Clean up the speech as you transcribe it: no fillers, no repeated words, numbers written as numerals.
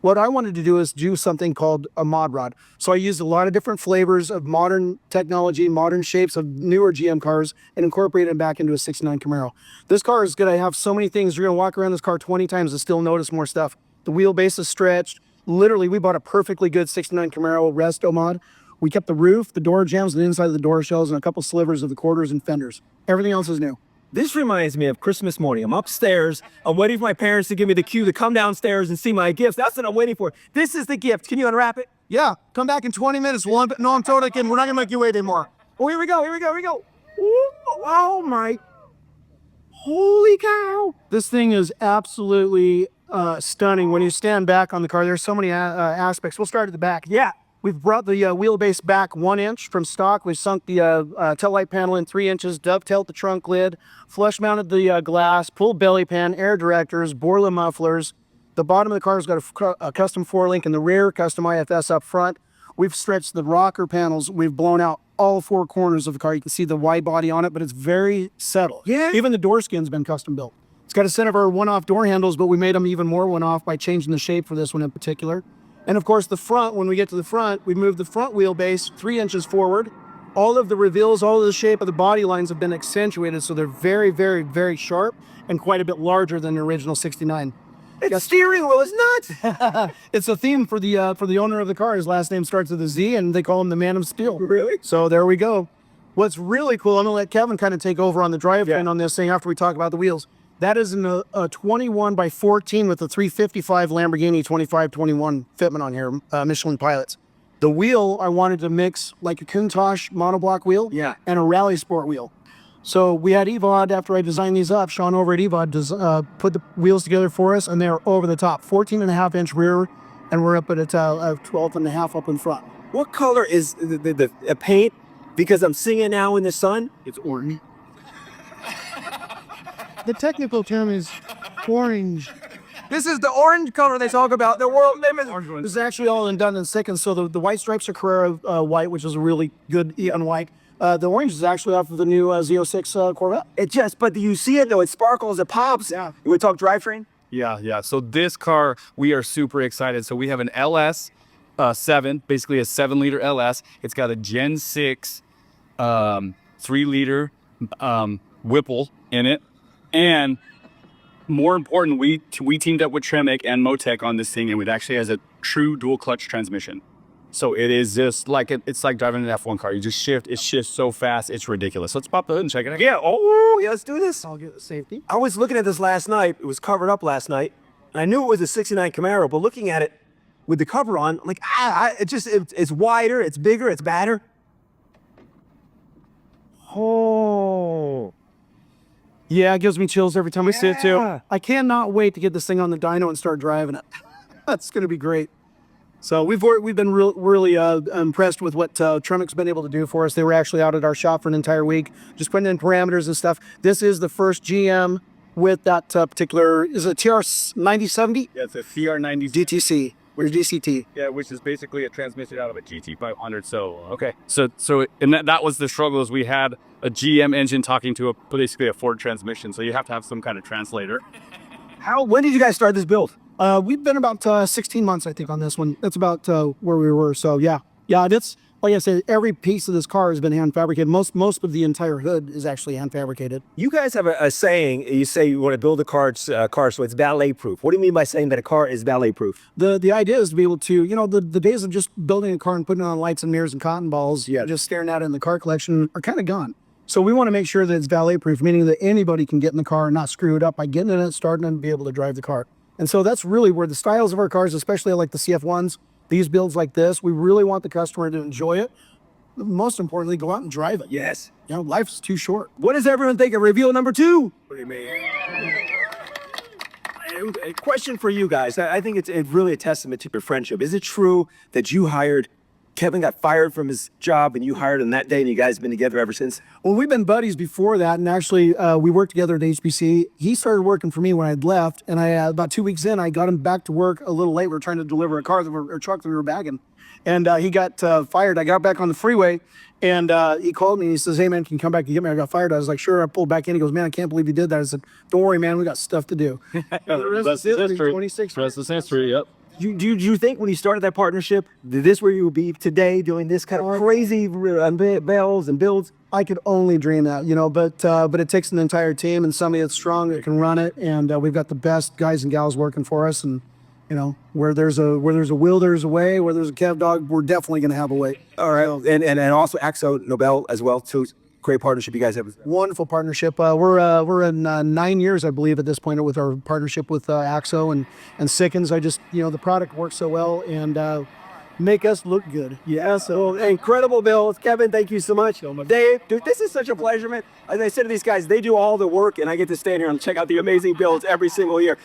What I wanted to do is do something called a mod rod. So I used a lot of different flavors of modern technology, modern shapes of newer GM cars, and incorporated it back into a 69 Camaro. This car is going to have so many things. You're going to walk around this car 20 times and still notice more stuff. The wheelbase is stretched. Literally, we bought a perfectly good 69 Camaro resto mod. We kept the roof, the door jambs, the inside of the door shells, and a couple slivers of the quarters and fenders. Everything else is new. This reminds me of Christmas morning. I'm upstairs. I'm waiting for my parents to give me the cue to come downstairs and see my gifts. That's what I'm waiting for. This is the gift. Can you unwrap it? Yeah, come back in 20 minutes. No, I'm totally kidding. We're not going to make you wait anymore. Oh, here we go. Here we go. Here we go. Ooh, oh, my. Holy cow. This thing is absolutely stunning. When you stand back on the car, there's so many aspects. We'll start at the back. Yeah. We've brought the wheelbase back 1 inch from stock. We've sunk the tail light panel in 3 inches, dovetailed the trunk lid, flush mounted the glass, pulled belly pan, air directors, Borla mufflers. The bottom of the car's got a custom 4-link in the rear, custom IFS up front. We've stretched the rocker panels. We've blown out all 4 corners of the car. You can see the wide body on it, but it's very settled. Yeah. Even the door skin's been custom built. It's got a set of our one-off door handles, but we made them even more one-off by changing the shape for this one in particular. And of course, the front, when we get to the front, we moved the front wheelbase 3 inches forward. All of the reveals, all of the shape of the body lines have been accentuated, so they're very, very, very sharp and quite a bit larger than the original 69. It's steering wheel is nuts. It's a theme for the owner of the car. His last name starts with a Z, and they call him the Man of Steel. Really? So there we go. What's really cool, I'm going to let Kevin kind of take over on the drivetrain on this thing after we talk about the wheels. That is a 21 by 14 with a 355 Lamborghini 2521 fitment on here, Michelin Pilots. The wheel, I wanted to mix like a Countach monoblock wheel and a Rally Sport wheel. So we had EVOD, after I designed these up, Sean over at EVOD put the wheels together for us, and they're over the top. 14.5-inch rear, and we're up at a 12.5 up in front. What color is the paint? Because I'm seeing it now in the sun. It's orange. The technical term is orange. This is the orange color they talk about. The world famous. This is actually all done in seconds. So the white stripes are Carrera white, which is a really good Eon white. The orange is actually off of the new Z06 Corvette. But you see it though. It sparkles. It pops. Yeah. You want to talk drivetrain? Yeah. So this car, we are super excited. So we have an LS 7, basically a 7-liter LS. It's got a Gen 6 3-liter Whipple in it. And more important, we teamed up with Tremec and Motec on this thing, and it actually has a true dual clutch transmission. So it is just like it's like driving an F1 car. You just shift, it shifts so fast, it's ridiculous. Let's pop the hood and check it out. Yeah. Oh, yeah. Let's do this. I'll get the safety. I was looking at this last night. It was covered up last night, and I knew it was a '69 Camaro. But looking at it with the cover on, I'm like, it's wider, it's bigger, it's badder. Oh. Yeah, it gives me chills every time I see it too. I cannot wait to get this thing on the dyno and start driving it. That's going to be great. So we've been really impressed with what Tremec's been able to do for us. They were actually out at our shop for an entire week, just putting in parameters and stuff. This is the first GM with that particular, is it TR9070? Yeah, it's a CR90 DTC. Where's DCT? Yeah, which is basically a transmission out of a GT500. So okay, so and that was the struggle, is we had a GM engine talking to basically a Ford transmission. So you have to have some kind of translator. When did you guys start this build? We've been about 16 months, I think, on this one. That's about where we were. So yeah, it's like I said, every piece of this car has been hand fabricated. Most of the entire hood is actually hand fabricated. You guys have a saying. You say you want to build a car so it's valet proof. What do you mean by saying that a car is valet proof? The idea is to be able to, the days of just building a car and putting on lights and mirrors and cotton balls, just staring at it in the car collection, are kind of gone. So we want to make sure that it's valet proof, meaning that anybody can get in the car and not screw it up by getting in it, starting it, and be able to drive the car. And so that's really where the styles of our cars, especially like the CF1s, these builds like this, we really want the customer to enjoy it. Most importantly, go out and drive it. Yes. Life's too short. What does everyone think of reveal number 2? What do you mean? A question for you guys. I think it's really a testament to your friendship. Is it true that Kevin got fired from his job and you hired him that day and you guys have been together ever since? Well, we've been buddies before that, and actually we worked together at HBC. He started working for me when I'd left, and about 2 weeks in, I got him back to work a little late. We were trying to deliver a truck that we were bagging, and he got fired. I got back on the freeway, and he called me, and he says, "Hey, man, can you come back and get me? I got fired." I was like, "Sure." I pulled back in. He goes, "Man, I can't believe you did that." I said, "Don't worry, man. We got stuff to do." The rest is history. 26 Rest is history. Yep. Do you think when you started that partnership, that this where you would be today doing this kind of crazy unveils and builds? I could only dream that, you know, but it takes an entire team and somebody that's strong that can run it. And we've got the best guys and gals working for us. And, you know, where there's a will, there's a way. Where there's a Kev dog, we're definitely going to have a way. All right. And also akzo-nobel as well, too. Great partnership you guys have. Wonderful partnership. We're in 9 years, I believe, at this point with our partnership with Akzo and Sickens. You know, the product works so well and make us look good. Yeah, so incredible builds. Kevin, thank you so much. Dave, dude, this is such a pleasure, man. As I said to these guys, they do all the work, and I get to stand here and check out the amazing builds every single year.